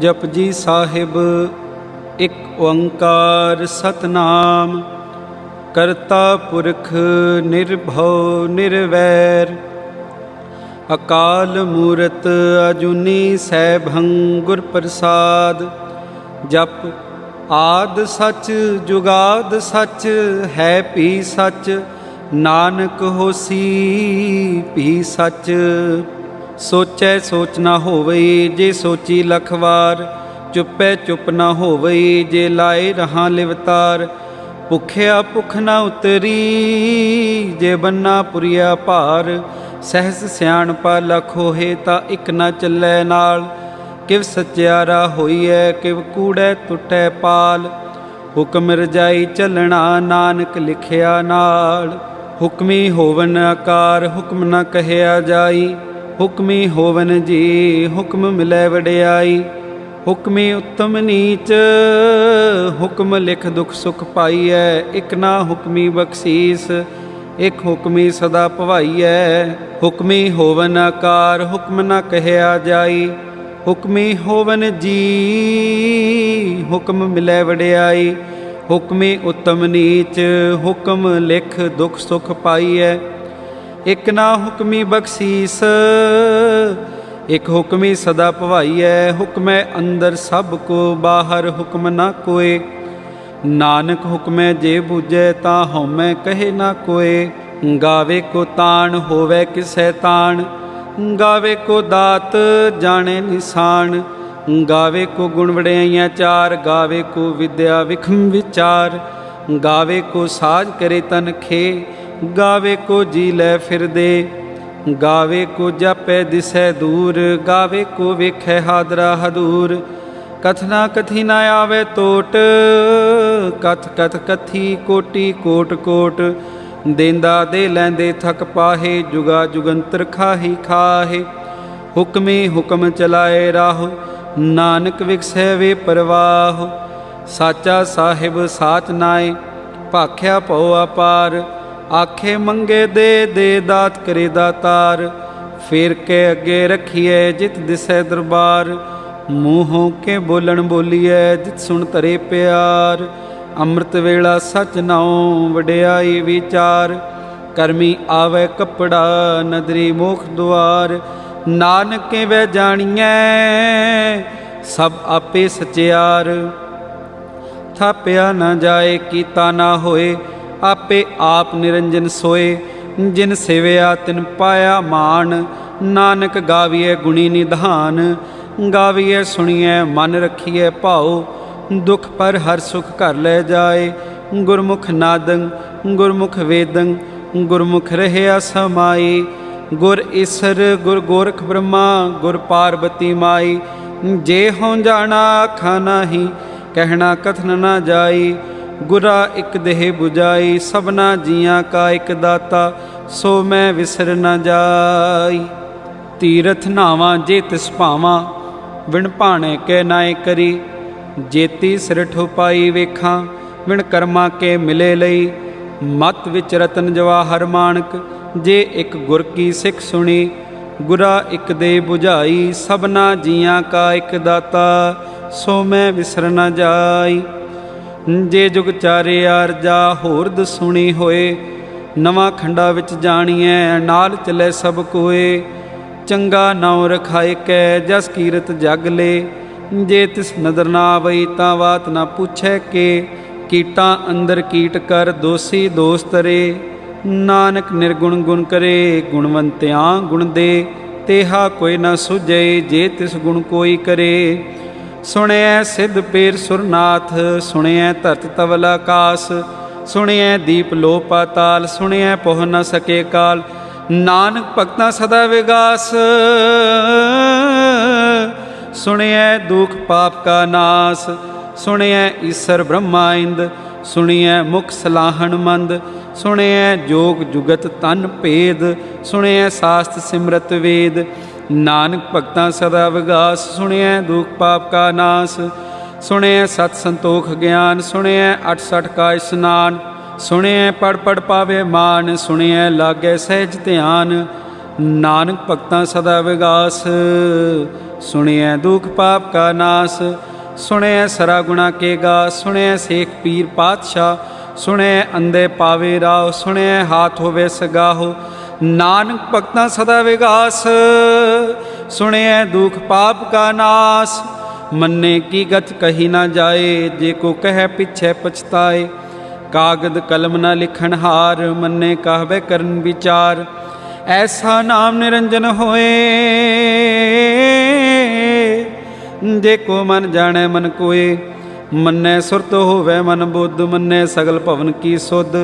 जपजी साहिब एक ओंकार सतनाम। करता पुरख निर्भव निर्वैर। अकाल मूरत अजूनी सैभं गुर प्रसाद। जप आद सच जुगाद सच है पी सच। नानक होसी भी सच। सोचै सोच ना होवई जे सोची लख वार। चुपै चुप ना होवई जे लाए रहां लिवतार। भुखिया भुख ना उतरी जे बन्ना पुरिया भार। सहस सियाणपा लख होए ता इक ना चलै नाल। किव सचियारा होईऐ किव कूड़ै टुटै पाल। हुक्म रजाई चलना नानक लिखिया नाल। हुक्मी होवन आकार हुक्म न कहिया जाई। हुक्मी होवन जी हुक्म मिलै वडियाई। हुक्मी उत्तम नीच हुक्म लिख दुख सुख पाईऐ। इक ना हुक्मी बख्शीस एक हुक्मी सदा भवाईऐ। हुक्मी होवन आकार हुक्म न कहिया जाई। हुक्मी होवन जी हुक्म मिलै वडियाई। हुक्मी उत्तम नीच हुक्म लिख दुख सुख पाईऐ। एक ना हुक्मी बख्शीस एक हुक्मी सदा भवाईऐ। हुक्मै अंदर सब को बाहर हुक्म ना कोय। नानक हुक्मै जे बूझै ता हउमै कहे ना कोय। गावे को ताण होवै किसै ताण। गावे को दात जाने निशान। गावे को गुण वड़ियाइयाँ चार। गावे को विद्या विखम विचार। गावे को साज करे तन खे। गावे को जी लै फिर दे। गावे को जापै दिसै दूर। गावे को वेखै हादरा हदूर। कथना कथी ना आवे टोट। कथ कथ कथी कोटि कोट कोट। देंदा दे लैंदे थक पाहे। जुगा जुगंतर खाही खाहे। हुक्मे हुक्म चलाए राह। नानक विकसै वे परवाह। साचा साहिब साच नाए भाख्या भਉ अपार। आखे मंगे दे दे दात करे दातार। फेर के अगे रखिए जित दिसै दरबार। मूँहों के बोलन बोलिए जित सुन तरे प्यार। अमृत वेला सच नाओ वडियाई विचार। करमी आवे कपड़ा नदरी मोख द्वार। नानक के वह जानिए सब आपे सचियार। थापिया न जाए कीता ना होए। आपे आप निरंजन सोए। जिन सेविया तिन पाया मान। नानक गाविए गुणी निधान। गाविए सुनिए मन रखिए भाओ। दुख पर हर सुख घर लै जाए। गुरमुख नादं गुरमुख वेदं गुरमुख रहया समाई। गुर ईसर गुर गोरख ब्रह्मा गुर पार्वती माई। जे हों जाना आखा नाही कहना कथन ना जाई। गुरा एक देह बुझाई सबना जियां का एक दाता। सो मैं विसर न जाई। तीरथ नावां जे तिस भावां विण भाणे के नाए करी। जेती सिर ठोपाई वेखां विण कर्मा के मिले लई। मत विच रतन जवाहर माणक जे एक गुर की सिख सुनी। गुरा एक दे बुझाई सबना जियां का एक दाता। सो मैं विसर न जाई। जे जुग चारे आरजा होरद सुनी होए। नवां खंडा विच जाणीए नाल चले सब कोए। चंगा नाउं रखाए कै जस कीरत जग ले। जे तिस नदर ना आवई तां बात ना पूछै के। कीटां अंदर कीट कर दोषी दोष तरे। नानक निर्गुण गुण करे गुणवंत्यां गुण दे। तेहा कोई न सुझे जे तिस गुण कोई करे। सुनिए सिद्ध पेर सुरनाथ सुनिए धरत तवल आकाश। सुनिए दीप लो पाताल सुनिए पोह न सके काल। नानक भगतां सदा विगास सुनिए दुख पाप का नाश। सुनिए ईसर ब्रह्मा इंद सुनिए मुख सलाहन मंद। सुनिए जोग जुगत तन भेद। सुनिए शास्त्र सिमरत वेद। नानक भगतां सदा विगास सुनिए दुख पाप का नाश। सुनिए सत संतोख ज्ञान सुनिए अठ सठ का स्नान। सुनिए पढ़ पढ़ पावे मान सुनिए लागे सहज ध्यान। नानक भगतां सदा विगास सुनिए दुख पाप का नाश। सुनिए सरा गुणा के गा। सुनिए शेख पीर पातशाह। सुनिए अंधे पावे राव। सुनिए हाथ होवे सगाहो। नानक भगतां सदा विगास। सुनिए दुख पाप का नाश। मन्ने की गत कही ना जाए, जे को कह पिछे पछताए। कागद कलम न लिखन हार, मन्ने कहवे करन विचार। ऐसा नाम निरंजन होए, जे को मन जाने मन कोय। मन्ने सुरत होवे मन बुद्ध, मन्ने सगल भवन की सुध।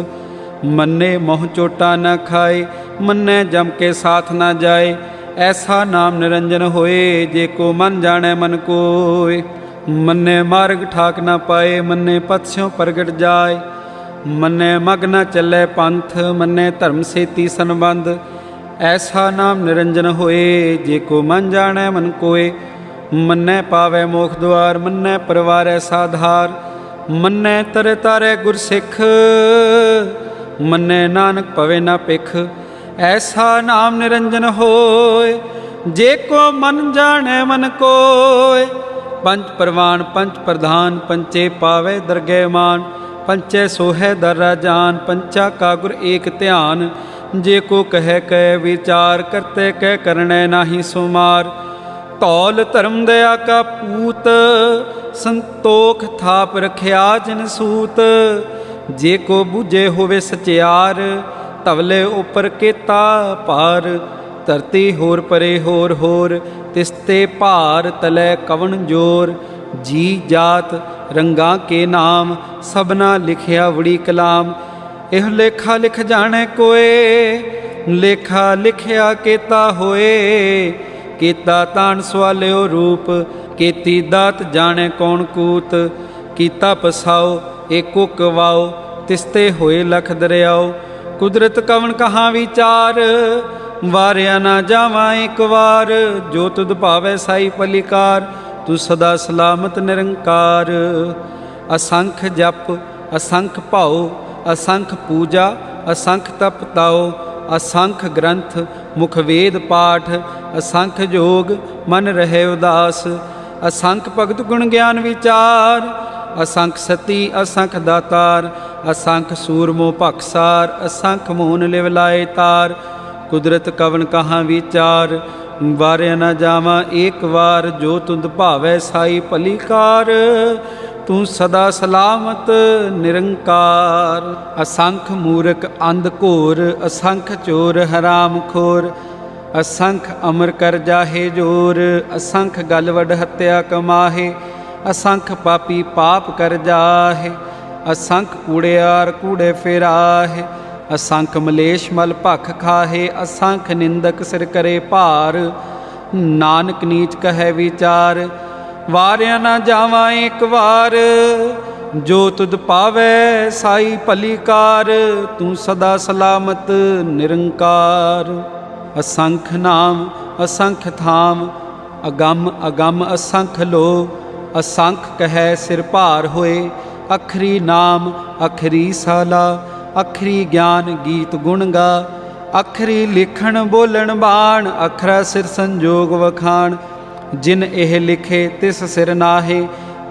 मन्ने मोह चोटा न खाए, मन्ने जम के साथ न जाए। ऐसा नाम निरंजन होए, जे को मन जाने मन कोय। मन्ने मार्ग ठाक न पाए, मन्ने पथस्यों प्रगट जाए। मन्ने मग न चले पंथ, मन्ने धर्म सेती संबंध। ऐसा नाम निरंजन होए, जे को मन जाने मन कोय। मन्ने पावे मोख द्वार, मन्ने परवारे साधार। मन्ने तरे तारे गुरसिख, मन्ने नानक पवे न पिख। ऐसा नाम निरंजन होए, जे को मन जाने मन कोय। पंच परवान पंच प्रधान, पंचे पावे दरगे मान। पंचे सोहे दर्रा जान, पंचा का गुर एक ध्यान। जे को कह कह विचार, करते कह करने नाही सुमार। तौल धर्म दया का पूत, संतोख थाप रखिया जिन सूत। जे को बूझे होवे सचियार, तवले उपर केता पार। धरती होर परे होर होर, तिसते भार तले कवन जोर। जी जात रंगा के नाम, सबना लिखिया बड़ी कलाम। एह लेखा लिख जाने कोय, लेखा लिखिया केता होए। केता तान सवालियो रूप, केती दात जाने कौन कूत। कीता पसाओ एको कवाओ, तिसते होए लख दरियाओ। कुदरत कवन कहाँ विचार, वारिया ना जावा एक बार। जो तुद पावे साई पलिकार, तू सदा सलामत निरंकार। असंख जप असंख भाओ, असंख पूजा असंख तप ताओ। असंख ग्रंथ मुख वेद पाठ, असंख जोग मन रहे उदास। असंख भगत गुण ज्ञान विचार, असंख सती असंख दातार। असंख सूरमो भखसार, असंख मोहन लिव लाए तार। कुदरत कवन कहाँ विचार, वारे न जावा एक बार। जो तुद भावै साई भलीकार, तू सदा सलामत निरंकार। असंख मूर्ख अंध घोर, असंख चोर हराम खोर। असंख अमर कर जाहे जोर, असंख गल वड हत्या कमाहे। असंख पापी पाप कर जाहे, असंख कूड़ेयार कूड़े फिराहे। असंख मलेश मल भख खाहे, असंख निंदक सिर करे भार। नानक नीच कहे विचार, वारिया ना जावा एक बार। जो तुद पावे साई भलीकार, तू सदा सलामत निरंकार। असंख नाम असंख धाम, अगम अगम असंख लो। असंख कहे सिर भार होए, अखरी नाम अखरी साला। अखरी ज्ञान गीत गुण गा, अखरी लिखण बोलन बाण। अखरा सिर संजोग वखाण, जिन एह लिखे तिस सिर नाहे।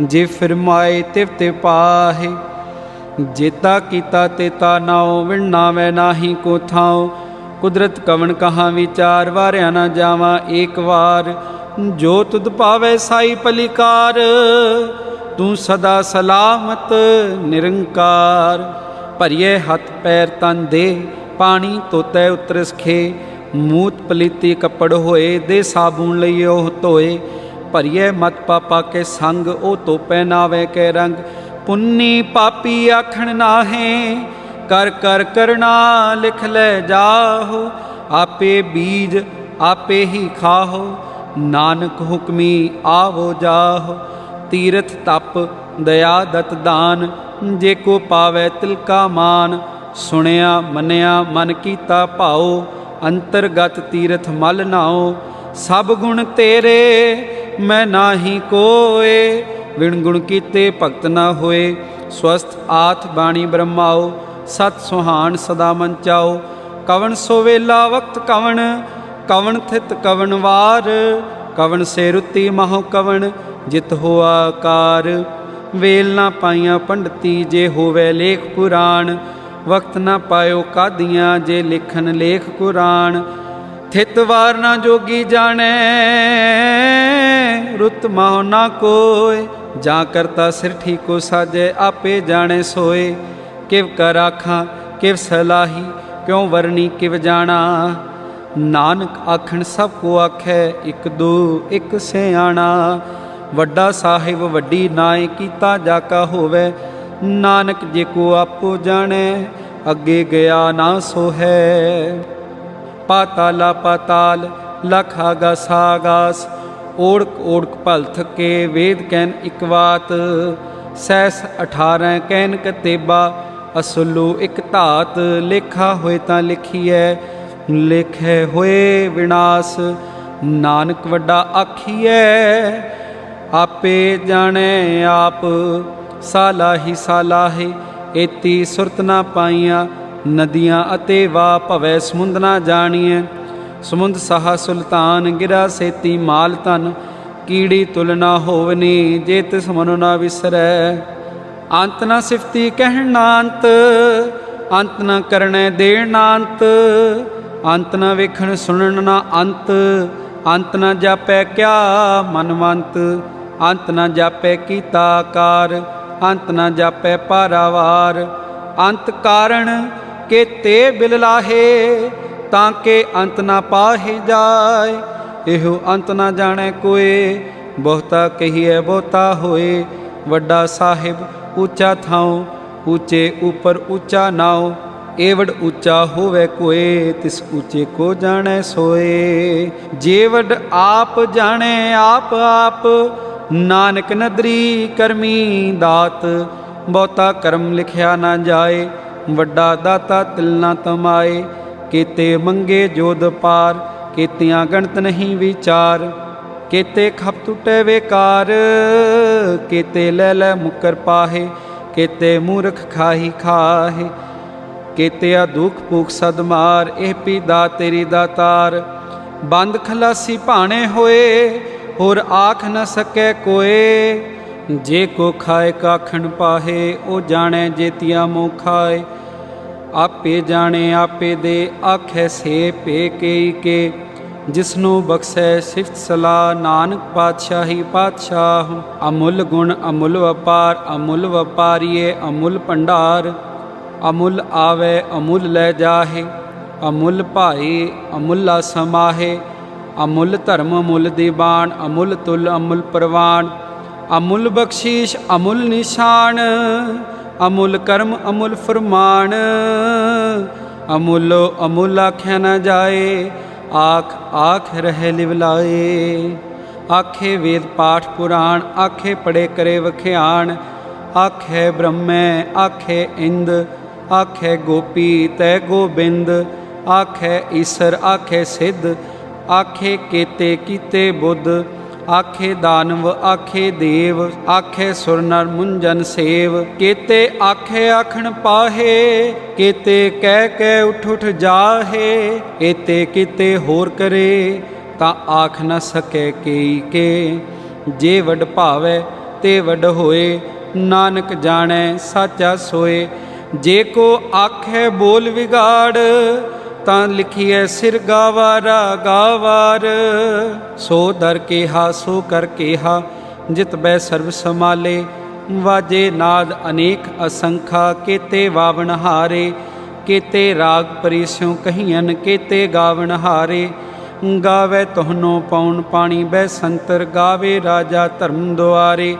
जे फिरमाए तिव ते पाहे। जेता कीता तेता नाओ, विण नावै नाही को थाओ। कुदरत कवन कहाँ विचार, वारिया ना जावा एक बार। जो तुद पावे साई भलीकार, तू सदा सलामत निरंकार। भरिए हथ पैर तन दे, पानी तोतै उतरस खे। मूत पलीती कपड़ होए, दे साबुन लइयो धोए। भरिए मत पापा के संग, ओ तो पहनावे के रंग। पुन्नी पापी आखण नाहे, कर कर करना लिख ले जाहो। आपे बीज आपे ही खाहो, नानक हुक्मी आवो जाहो। तीरथ तप दया दत दान, जे को पावै तिलका मान। सुनिया मनिया मन कीता भाओ, अंतरगत तीरथ मल नाओ। सब गुण तेरे मैं नाही कोय, विण गुण कीते भगत न होए। स्वस्थ आथ बाणी ब्रह्माओ, सत सुहान सदा मन चाओ। कवन सो वेला वक्त कवन, कवन थित कवन वार। कवन से रुति महो कवन जित होआ कार। वेल ना पाइया पंडिती जे होवे लेख पुराण। वक्त ना पायो कादियाँ जे लिखन लेख कुरान। थित वार ना जोगी जाने रुत माहो ना कोय। जा करता सिर ठीको साजे आपे जाने सोए। किव कर आखां किव सलाही क्यों वरनी किव जाना। नानक आखण सब को आखै इक दो इक सियाणा। वड्डा साहिब वड्डी नाए कीता जाका होवे। नानक जे को आपो जाने अगे गया ना सो है। पाताला पाताल लख आगास आगास। ओढ़क ओढ़क भल थके वेद कैन इकवात। सैस 18 कैन कतेबा असुलू एक धात। लेखा होए तां लिखीए लेखे होए विनाश। नानक वड्डा आखीए आपे जाने आप। सालाही सालाहे एती सुरत ना पाइया। नदियाँ अते वाह भवै समुंद ना जानिए। समुंद सहा सुल्तान गिरा सेती माल धन। कीड़ी तुलना होवनी जे तिस मनो ना विसरै। अंत ना सिफती कहना अंत। अंत न करने देना अंत। अंत न वेखण सुनन ना अंत। अंत न जापै क्या मनवंत। अंत न जापै कीता कार। अंत न जापै पारावार। अंत कारण के ते बिल लाहे ताके अंत न पाहे जाए। एहो अंत न जाने कोय बहुता कहिए बहुता होए। वड्डा साहिब ऊँचा थाओ ऊँचे ऊपर ऊँचा नाओ। एवड़ ऊँचा होवे कोय तिस ऊँचे को जाने सोए। जेवड आप जाने आप आप नानक नदरी करमी दात। बहुता कर्म लिखिया ना जाए वड्डा दाता तिल ना तमाए। केते मंगे जोध पार केतियाँ गणत नहीं विचार। केते खप टुटे बेकार केते ले ले मुकर पाहे। केते मूर्ख खाही खाहे केते दुख भूख सदमार। एह पीदा तेरी दातार। बंद खलासी भाने होए होर आख न सकै कोय। जे को खाए काखण पाहे ओ जाने जेतिया मोह खाए। आपे जाने आपे दे आखे से पे केई के। जिसनों बख्शै सिफत सलाह नानक पातशाही पातशाह। अमुल गुण अमुल वपार अमुल वपारिये अमुल भंडार। अमुल आवे अमुल लै जाहे अमुल भाई अमुला समाहे। अमुल धर्म अमुल दीवान अमुल तुल अमुल परवान। अमुल बख्शीश अमुल निशान अमुल कर्म अमुल फरमान। अमुलो अमुल आख्या न जाए आख आख रहे लिवलाए। आखे वेद पाठ पुराण आखे पढ़े करे वख्याण। आखे ब्रह्मै आखे इंद आखे गोपी तै गोबिंद। आखे ईसर आखे सिद्ध आखे केते कीते बुद्ध। आखे दानव आखे देव आखे सुर नर मुंजन सेव। केते आखे आखण पाहे केते कह कह उठ उठ जाहे। एते किते होर करे ता आख न सके केई के। जे वड भावे ते वड होए नानक जाने साचा सोए। जे को आखे बोल विगाड़ तां लिखिए सिर गावारा गावार। सो दर केहा सो कर केहा जित बै सर्व समाले। वाजे नाद अनेक असंखा केते वावन हारे। केते राग परिस्यों कहियन केते गावन हारे। गावे तोहनो पौन पानी बै संतर। गावे राजा धर्म द्वारे।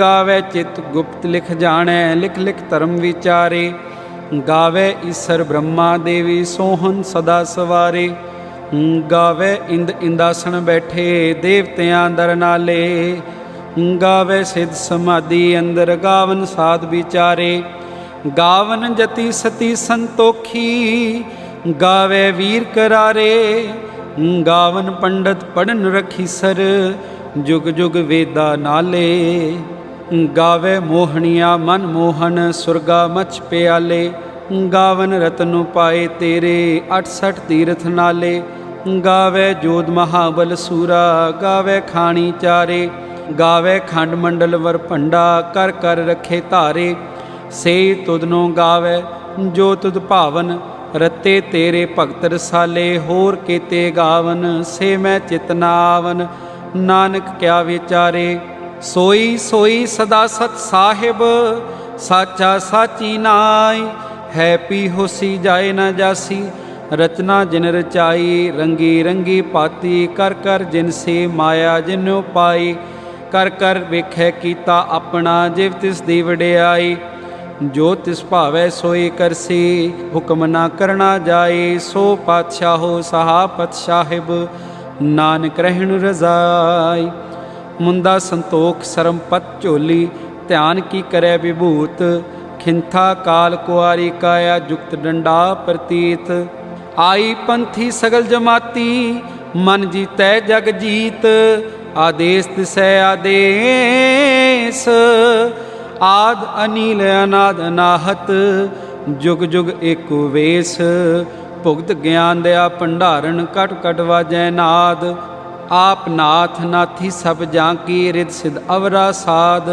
गावे चित गुप्त लिख जाने लिख लिख धर्म विचारे। गावे ईसर ब्रह्मा देवी सोहन सदा सवारे। गावे इंद इंदासन बैठे देवतियां दर नाले। गावे सिद्ध समाधि अंदर गावन साध विचारे। गावन जति सती संतोखी गावे वीर करारे। गावन पंडित पढ़न रखी सर जुग जुग वेदा नाले। गावे मोहनिया मन मोहन सुरगा मच प्याले। गावन रतन पाए तेरे 68 तीरथ नाले। गावे जोध महाबल सूरा, गावे खाणी चारे, गावे खंड मंडल वर भंडा, कर कर रखे धारे। से तुदनो गावे जो तुद भावन, रते तेरे भगत रसाले, होर केते गावन। से मैं चित न आवन, नानक क्या विचारे। सोई सोई सदा सत साहिब, साचा साची नाई। है पी होसी जाए न जासी, रचना जिन रचाई। रंगी रंगी पाती, कर कर जिन से माया जिन्नो पाई। कर कर वेखै कीता अपना, जिव तिस दी वडियाई। जो तिस भावै सोई करसी, हुक्म ना करना जाए। सो पातशाहो सहापत साहिब, नानक रहन रजाई। मुंदा संतोख सरमपत झोली, ध्यान की करे विभूत। खिंथा काल कुआरी काया, जुक्त डंडा प्रतीत। आई पंथी सगल जमाती, मन जीतै जग जीत। आदेश तिसै आदेश, आद अनील अनाद अनाहत। जुग जुग एको वेश, भुगत ज्ञान दया भंडारण। कट कट वाजै नाद, आप नाथ नाथी सब जाकी। रिद सिद्ध अवरा साध,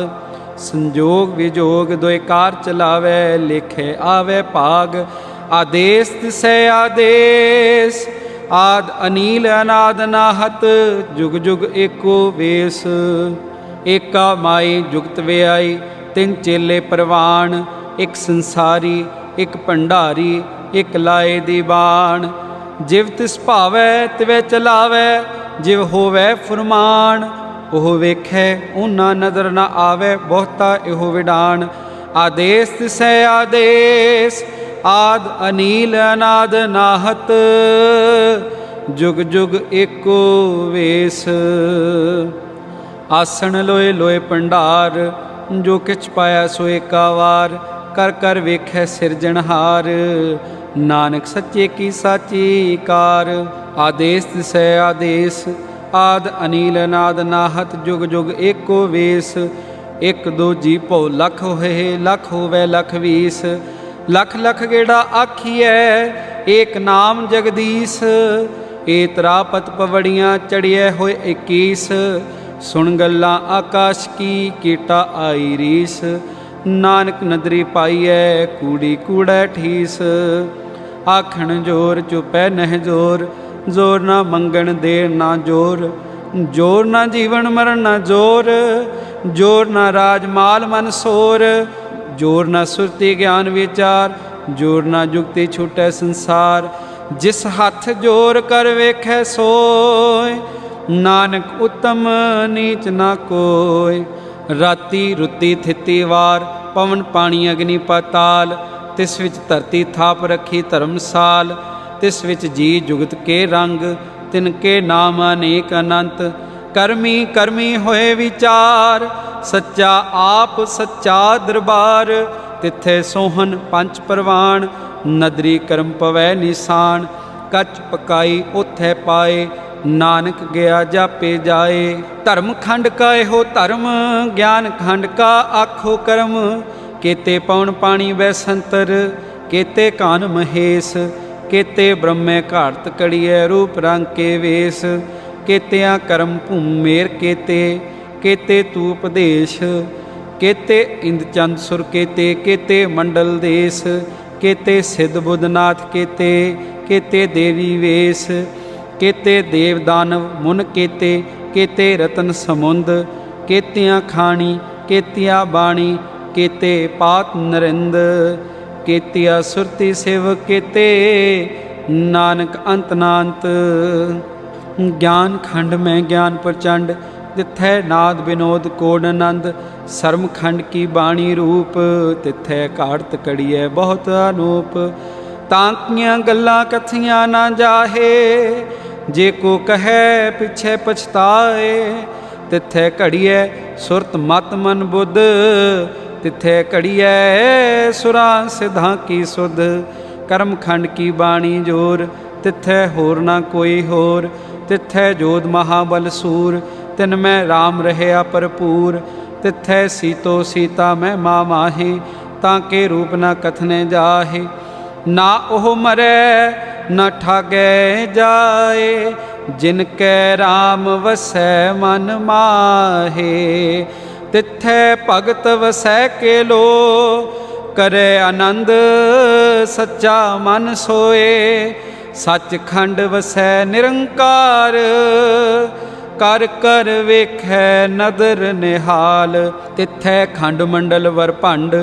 संजोग विजोग दोय कार चलावै। लेखे आवे भाग, आदेश तिसै आदेश। आद अनील अनाद नाहत, जुग जुग एको वेश। एका माई जुगत व्याई, तिन चेले परवान। एक संसारी एक भंडारी, एक लाए दीवान। जिव तिस भावै तिवै चलावै, जिव होवै फुरमान। ओह वेखै ऊना नज़र न आवे, बहुता इहो विडान। आदेश तिसै आदेश, आद अनील अनाद नाहत। जुग जुग एको वेश। आसन लोए लोए भंडार, जो किछ पाया सो एका वार। कर कर वेखै सिरजनहार, नानक सच्चे की साची कार। आदेश तिसै आदेश, आद अनील अनाद नाहत। जुग जुग एको वेश। एक दो जी भौ लख होए, लख होवै लख बीस। लख लख गेड़ा आखिए, एक नाम जगदीश। एतरा पत पवड़ियाँ चढ़िए होए 21। सुन गल्लां आकाश की, कीटा आई रीस। नानक नदरी पाईए, कूड़ी कूड़ै ठीस। आखण जोर चुपै नह जोर, जोर ना मंगण देर ना जोर। जोर ना जीवन मरण ना जोर, जोर ना राज माल मन सोर। जोर ना सुरती ज्ञान विचार, जोर ना जुगती छूटै संसार। जिस हथ जोर कर वेखै सोय, नानक उत्तम नीच ना कोय। राती रुती थिती वार, पवन पानी अग्नि पाताल। तिस विच धरती थाप रखी धर्मसाल। तिस विच जी जुगत के रंग, तिनके नाम अनेक अनंत। करमी करमी होए विचार, सच्चा आप सच्चा दरबार। तिथे सोहन पंच परवान, नदरी करम पवै निशान। कच पकाई ओथै पाए, नानक गया जापे जाए। धर्म खंड का एहो धर्म, ज्ञान खंड का आखो कर्म। केते पवन पानी वैसंतर, केते कान महेश। केते ब्रह्मे घाड़त कड़िए, रूप रंग के वेश। केतिया कर्म भूम मेर केते, केते तू उपदेश। केते इंद चंद सुर केते, केते मंडल देश। केते सिद्ध बुद्धनाथ केते, केते देवी वेश। केते देव दानव मुन केते, केते रतन समुंद। केतिया खाणी केतिया बाणी, केते पात नरिंद। केतिया सुरती सेव केते, नानक अंत नांत। ज्ञान खंड में ज्ञान प्रचंड, तिथै नाद विनोद कोड आनंद। सरम खंड की बाणी रूप, तिथै घाड़त कड़िए बहुत अनूप। तांकियां गल्लां कथियां ना जाहे, जे को कहे पिछे पछताए। तिथै घड़िए सुरत मत मन बुद्ध, तिथे घड़िए सुरां सिद्धां की सुध। कर्म खंड की बाणी जोर, तिथै होर ना कोई होर। तिथै जोध महाबल सूर, तिन में राम रहया भरपूर। तिथै सीतो सीता मैं माँ माही, ताके रूप ना कथने जाहे। ना ओह मरै न ठागै जाए, जिनकै राम वसै मन माहे। तिथै भगत वसै के लो, करे आनंद सच्चा मन सोए। सचखंड वसै निरंकार, कर कर वेखै नदर निहाल। तिथै खंड मंडल वर भंड,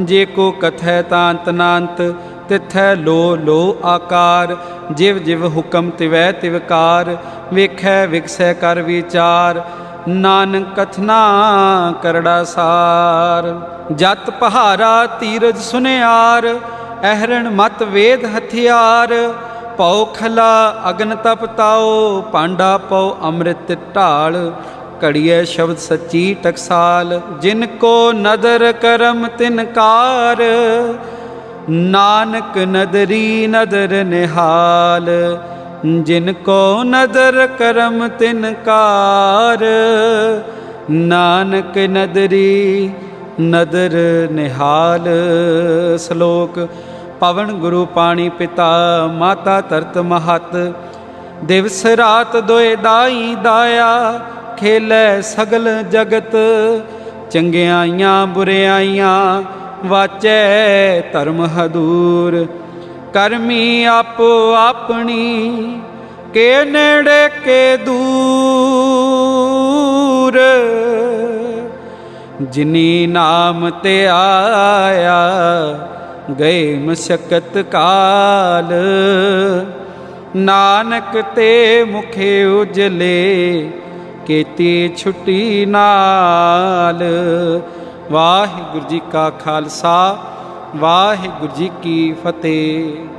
जे को कथै तांत नांत। तिथै लो लो आकार, जिव जिव हुकम तिवै तिवकार। वेखै विकसै कर विचार, नानक कथना करड़ा सार। जत पहारा तीरज सुनियार, अहरण मत वेद हथियार। पौ खला अगन तप ताओ, पांडा पौ अमृत ढाल। घड़िए शब्द सच्ची टकसाल, जिनको नदर करम तिनकार। नानक नदरी नदर निहाल, जिनको नदर करम तिनकार। नानक नदरी नदर निहाल। श्लोक। पवन गुरु पाणी पिता, माता तरत महत। दिवस रात दोए दाई दाया, खेलै सगल जगत। चंगियाइयां बुरियाइयां, वाचै धर्म हदूर। करमी आपो अपनी, के नेड़े के दूर। जिनी नाम ते आया, गए मशक्कत काल। नानक ते मुखे उजले, केती छुट्टी नाल। वाहिगुरु जी का खालसा, वाहिगुरु जी की फतेह।